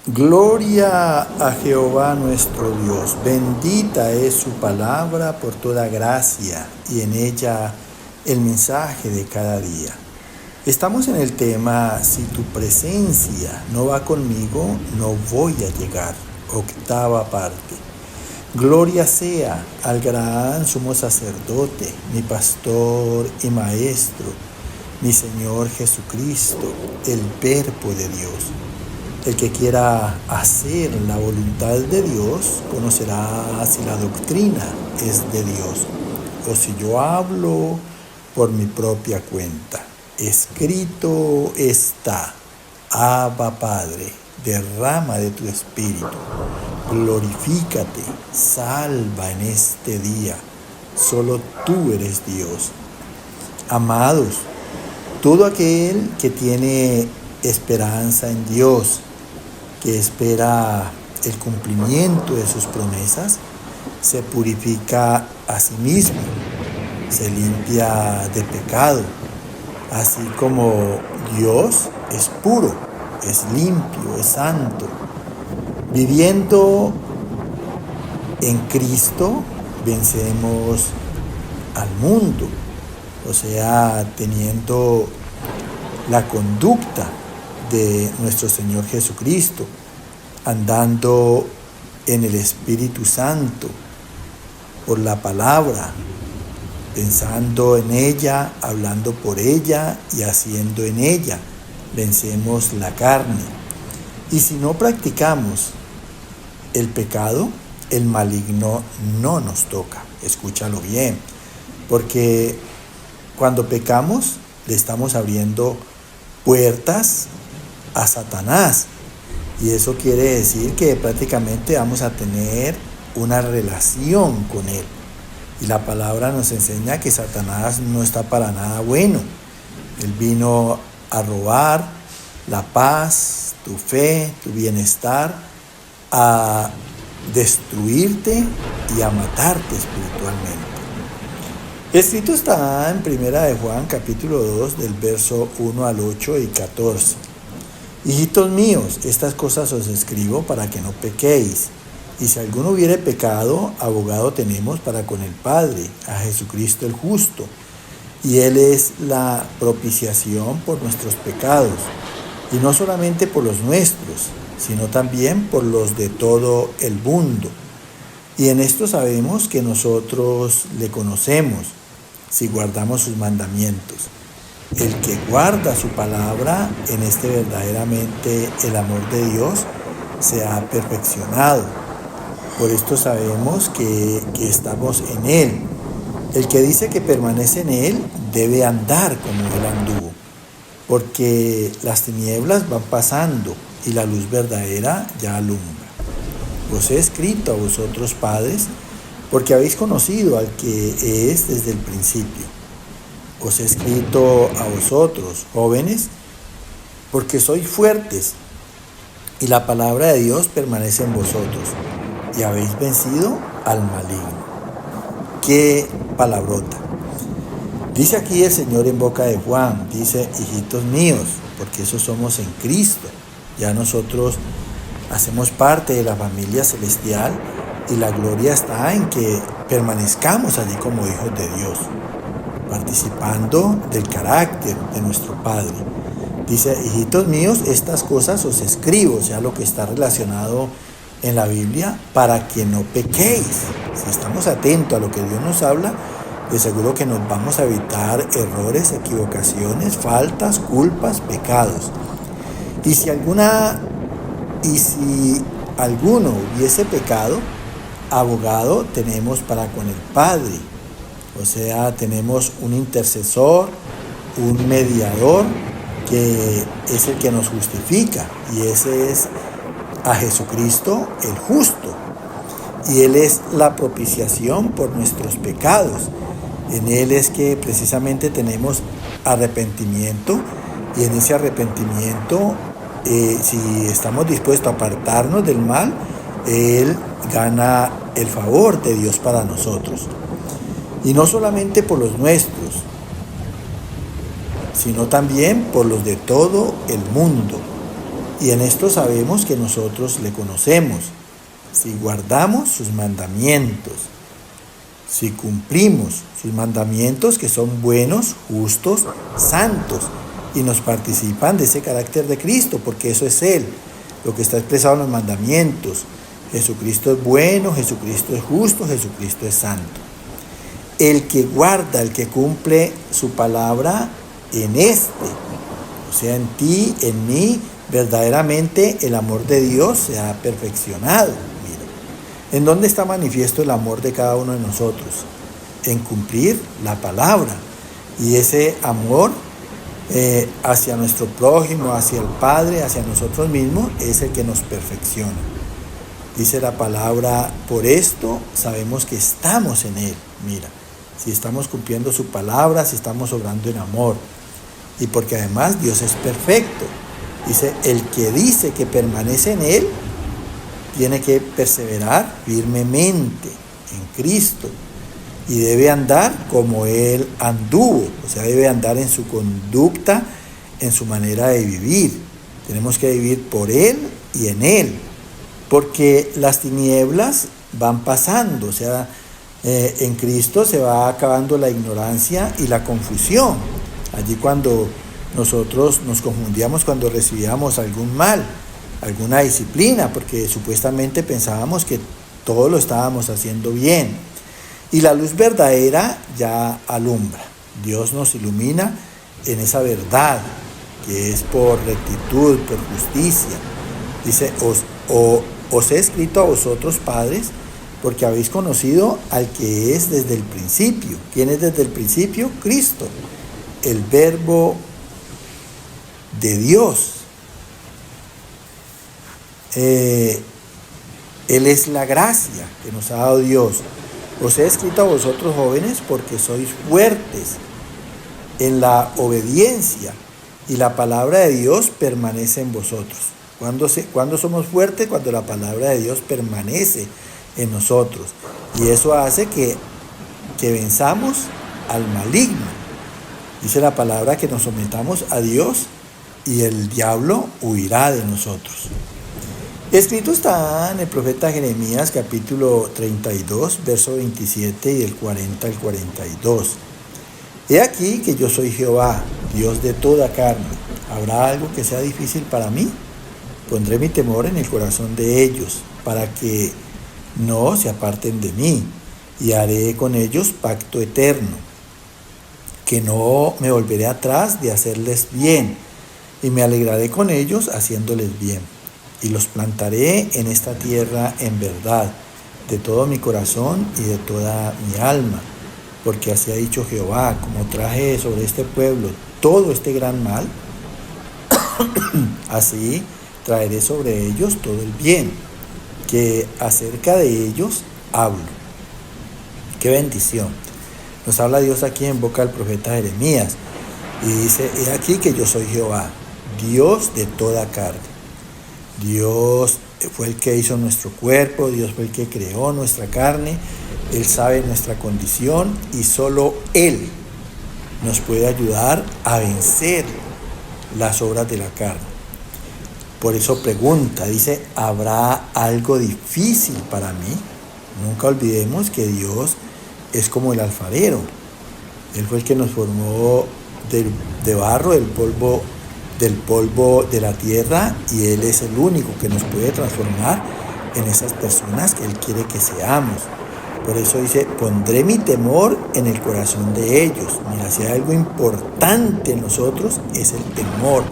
Gloria a Jehová nuestro Dios, bendita es su palabra por toda gracia y en ella el mensaje de cada día. Estamos en el tema, si tu presencia no va conmigo, no voy a llegar. Octava parte. Gloria sea al gran sumo sacerdote, mi pastor y maestro, mi Señor Jesucristo, el Verbo de Dios. El que quiera hacer la voluntad de Dios conocerá si la doctrina es de Dios o si yo hablo por mi propia cuenta. Escrito está: Abba Padre, derrama de tu espíritu, glorifícate, salva en este día. Solo tú eres Dios. Amados, todo aquel que tiene esperanza en Dios, que espera el cumplimiento de sus promesas, se purifica a sí mismo, se limpia de pecado, así como Dios es puro, es limpio, es santo. Viviendo en Cristo vencemos al mundo, o sea, teniendo la conducta de nuestro Señor Jesucristo, andando en el Espíritu Santo, por la palabra, pensando en ella, hablando por ella y haciendo en ella. Vencemos la carne. Y si no practicamos el pecado, el maligno no nos toca. Escúchalo bien, porque cuando pecamos le estamos abriendo puertas a Satanás, y eso quiere decir que prácticamente vamos a tener una relación con él, y la palabra nos enseña que Satanás no está para nada bueno. Él vino a robar la paz, tu fe, tu bienestar, a destruirte y a matarte espiritualmente. Escrito está en Primera de Juan, capítulo 2, del verso 1 al 8 y 14. Hijitos míos, estas cosas os escribo para que no pequéis. Y si alguno hubiere pecado, abogado tenemos para con el Padre, a Jesucristo el justo. Y Él es la propiciación por nuestros pecados. Y no solamente por los nuestros, sino también por los de todo el mundo. Y en esto sabemos que nosotros le conocemos, si guardamos sus mandamientos. El que guarda su palabra, en este verdaderamente el amor de Dios se ha perfeccionado. Por esto sabemos que estamos en Él. El que dice que permanece en Él debe andar como Él anduvo, porque las tinieblas van pasando y la luz verdadera ya alumbra. Os he escrito a vosotros, padres, porque habéis conocido al que es desde el principio. Os he escrito a vosotros, jóvenes, porque sois fuertes, y la palabra de Dios permanece en vosotros, y habéis vencido al maligno. ¡Qué palabrota! Dice aquí el Señor en boca de Juan, dice: hijitos míos, porque eso somos en Cristo. Ya nosotros hacemos parte de la familia celestial, y la gloria está en que permanezcamos allí como hijos de Dios, participando del carácter de nuestro Padre. Dice: hijitos míos, estas cosas os escribo, o sea, lo que está relacionado en la Biblia, para que no pequéis. Si estamos atentos a lo que Dios nos habla, de seguro que nos vamos a evitar errores, equivocaciones, faltas, culpas, pecados. Y si alguno hubiese pecado, abogado tenemos para con el Padre. O sea, tenemos un intercesor, un mediador, que es el que nos justifica, y ese es a Jesucristo el justo. Y Él es la propiciación por nuestros pecados. En Él es que precisamente tenemos arrepentimiento, y en ese arrepentimiento, si estamos dispuestos a apartarnos del mal, Él gana el favor de Dios para nosotros. Y no solamente por los nuestros, sino también por los de todo el mundo. Y en esto sabemos que nosotros le conocemos, si guardamos sus mandamientos, si cumplimos sus mandamientos que son buenos, justos, santos, y nos participan de ese carácter de Cristo, porque eso es Él, lo que está expresado en los mandamientos. Jesucristo es bueno, Jesucristo es justo, Jesucristo es santo. El que guarda, el que cumple su palabra en o sea, en ti, en mí, verdaderamente el amor de Dios se ha perfeccionado. Mira, ¿en dónde está manifiesto el amor de cada uno de nosotros? En cumplir la palabra. Y ese amor hacia nuestro prójimo, hacia el Padre, hacia nosotros mismos, es el que nos perfecciona. Dice la palabra, por esto sabemos que estamos en Él. Mira, si estamos cumpliendo su palabra, si estamos obrando en amor. Y porque además Dios es perfecto. Dice, el que dice que permanece en Él, tiene que perseverar firmemente en Cristo. Y debe andar como Él anduvo, o sea, debe andar en su conducta, en su manera de vivir. Tenemos que vivir por Él y en Él, porque las tinieblas van pasando, o sea, en Cristo se va acabando la ignorancia y la confusión. Allí cuando nosotros nos confundíamos cuando recibíamos algún mal, alguna disciplina, porque supuestamente pensábamos que todo lo estábamos haciendo bien. Y la luz verdadera ya alumbra. Dios nos ilumina en esa verdad, que es por rectitud, por justicia. Dice, os he escrito a vosotros, padres, porque habéis conocido al que es desde el principio. ¿Quién es desde el principio? Cristo, el Verbo de Dios. Él es la gracia que nos ha dado Dios. Os he escrito a vosotros, jóvenes, porque sois fuertes en la obediencia y la palabra de Dios permanece en vosotros. ¿Cuándo somos fuertes? Cuando la palabra de Dios permanece en nosotros. Y eso hace que venzamos al maligno. Dice la palabra que nos sometamos a Dios y el diablo huirá de nosotros. Escrito está en el profeta Jeremías capítulo 32, verso 27 y del 40 al 42. He aquí que yo soy Jehová, Dios de toda carne. ¿Habrá algo que sea difícil para mí? Pondré mi temor en el corazón de ellos, para que no se aparten de mí, y haré con ellos pacto eterno, que no me volveré atrás de hacerles bien, y me alegraré con ellos haciéndoles bien. Y los plantaré en esta tierra en verdad, de todo mi corazón y de toda mi alma. Porque así ha dicho Jehová, como traje sobre este pueblo todo este gran mal, así traeré sobre ellos todo el bien, que acerca de ellos hablo. ¡Qué bendición! Nos habla Dios aquí en boca del profeta Jeremías. Y dice, he aquí que yo soy Jehová, Dios de toda carne. Dios fue el que hizo nuestro cuerpo, Dios fue el que creó nuestra carne, Él sabe nuestra condición y solo Él nos puede ayudar a vencer las obras de la carne. Por eso pregunta, dice, ¿habrá algo difícil para mí? Nunca olvidemos que Dios es como el alfarero. Él fue el que nos formó de barro, del polvo de la tierra, y Él es el único que nos puede transformar en esas personas que Él quiere que seamos. Por eso dice, pondré mi temor en el corazón de ellos. Mira, si hay algo importante en nosotros es el temor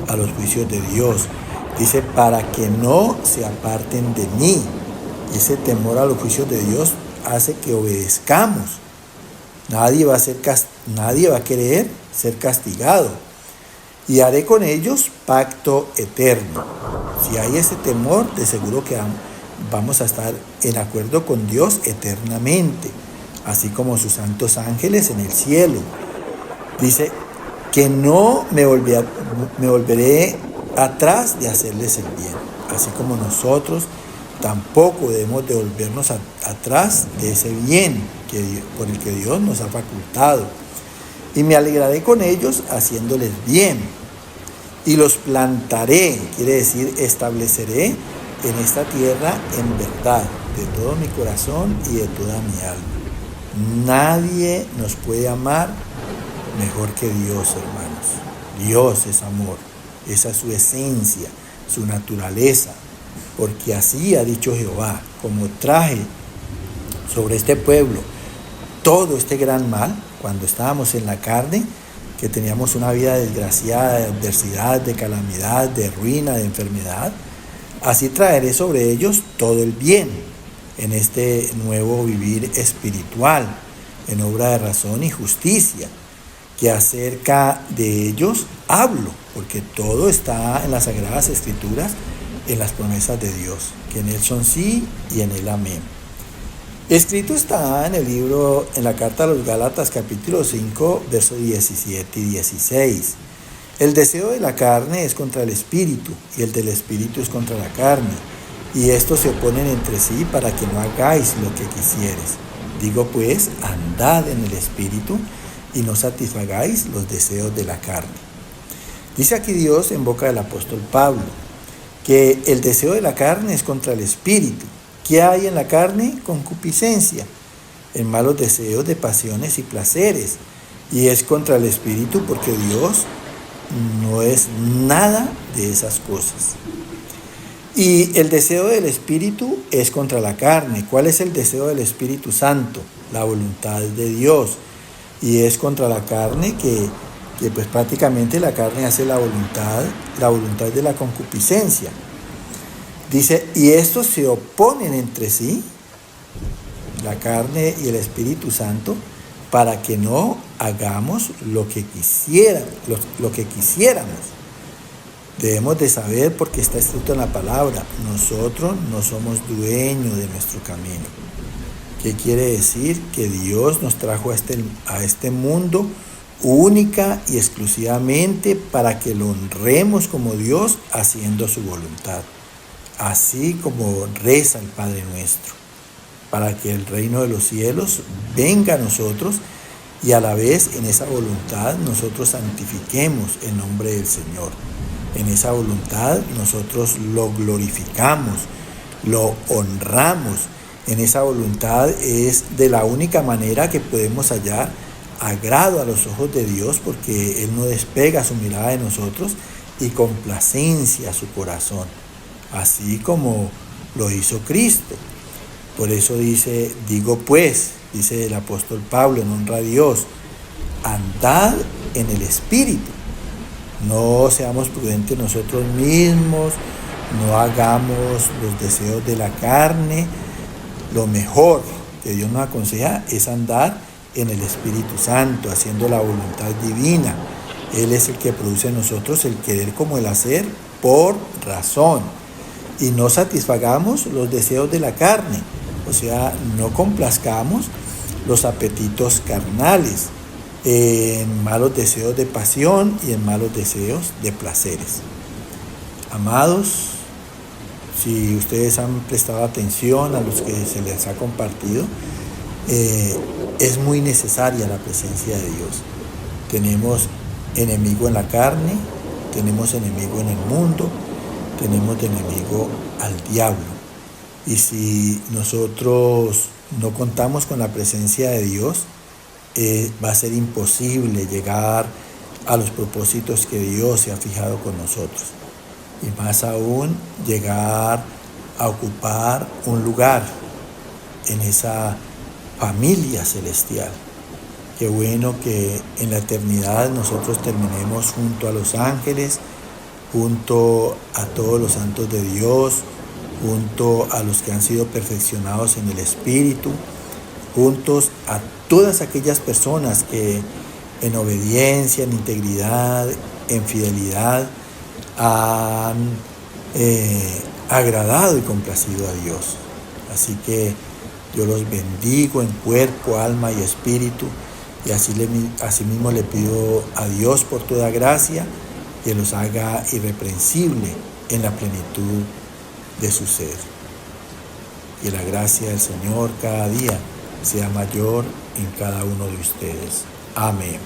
a los juicios de Dios. Dice, para que no se aparten de mí. Y ese temor a los juicios de Dios hace que obedezcamos. Nadie va a querer ser castigado. Y haré con ellos pacto eterno. Si hay ese temor, de seguro que vamos a estar en acuerdo con Dios eternamente, así como sus santos ángeles en el cielo. Dice que no me volveré atrás de hacerles el bien, así como nosotros tampoco debemos de volvernos atrás de ese bien por el que Dios nos ha facultado. Y me alegraré con ellos haciéndoles bien. y los plantaré, quiere decir estableceré en esta tierra en verdad, de todo mi corazón y de toda mi alma. Nadie nos puede amar mejor que Dios, hermanos. Dios es amor, esa es su esencia, su naturaleza, porque así ha dicho Jehová, como traje sobre este pueblo todo este gran mal, cuando estábamos en la carne, que teníamos una vida desgraciada, de adversidad, de calamidad, de ruina, de enfermedad, así traeré sobre ellos todo el bien en este nuevo vivir espiritual, en obra de razón y justicia, que acerca de ellos hablo, porque todo está en las Sagradas Escrituras, en las promesas de Dios, que en Él son sí y en Él amén. Escrito está en el libro, en la carta a los Gálatas capítulo 5, versos 17 y 16. El deseo de la carne es contra el espíritu y el del espíritu es contra la carne. Y estos se oponen entre sí para que no hagáis lo que quisieres. Digo pues, andad en el espíritu y no satisfagáis los deseos de la carne. Dice aquí Dios en boca del apóstol Pablo que el deseo de la carne es contra el espíritu. ¿Qué hay en la carne? Concupiscencia, en malos deseos de pasiones y placeres. Y es contra el espíritu porque Dios no es nada de esas cosas. Y el deseo del espíritu es contra la carne. ¿Cuál es el deseo del Espíritu Santo? La voluntad de Dios. Y es contra la carne que pues prácticamente la carne hace la voluntad de la concupiscencia. Dice, y estos se oponen entre sí, la carne y el Espíritu Santo, para que no hagamos lo que quisiéramos. Debemos de saber, porque está escrito en la palabra, nosotros no somos dueños de nuestro camino. ¿Qué quiere decir? Que Dios nos trajo a este mundo única y exclusivamente para que lo honremos como Dios haciendo su voluntad. Así como reza el Padre nuestro, para que el reino de los cielos venga a nosotros y a la vez en esa voluntad nosotros santifiquemos el nombre del Señor. En esa voluntad nosotros lo glorificamos, lo honramos. En esa voluntad es de la única manera que podemos hallar agrado a los ojos de Dios, porque Él no despega su mirada de nosotros, y complacencia a su corazón, así como lo hizo Cristo. Por eso digo pues, dice el apóstol Pablo en honra a Dios, andad en el Espíritu. No seamos prudentes nosotros mismos, no hagamos los deseos de la carne. Lo mejor que Dios nos aconseja es andar en el Espíritu Santo, haciendo la voluntad divina. Él es el que produce en nosotros el querer como el hacer por razón. Y no satisfagamos los deseos de la carne, o sea, no complazcamos los apetitos carnales, en malos deseos de pasión y en malos deseos de placeres. Amados, si ustedes han prestado atención a los que se les ha compartido, es muy necesaria la presencia de Dios. Tenemos enemigo en la carne, tenemos enemigo en el mundo, tenemos de enemigo al diablo. Y si nosotros no contamos con la presencia de Dios, va a ser imposible llegar a los propósitos que Dios se ha fijado con nosotros. Y más aún, llegar a ocupar un lugar en esa familia celestial. Qué bueno que en la eternidad nosotros terminemos junto a los ángeles, junto a todos los santos de Dios, junto a los que han sido perfeccionados en el Espíritu, juntos a todas aquellas personas que en obediencia, en integridad, en fidelidad han agradado y complacido a Dios. Así que yo los bendigo en cuerpo, alma y espíritu, y así mismo le pido a Dios por toda gracia que los haga irreprensible en la plenitud de su ser. Que la gracia del Señor cada día sea mayor en cada uno de ustedes. Amén.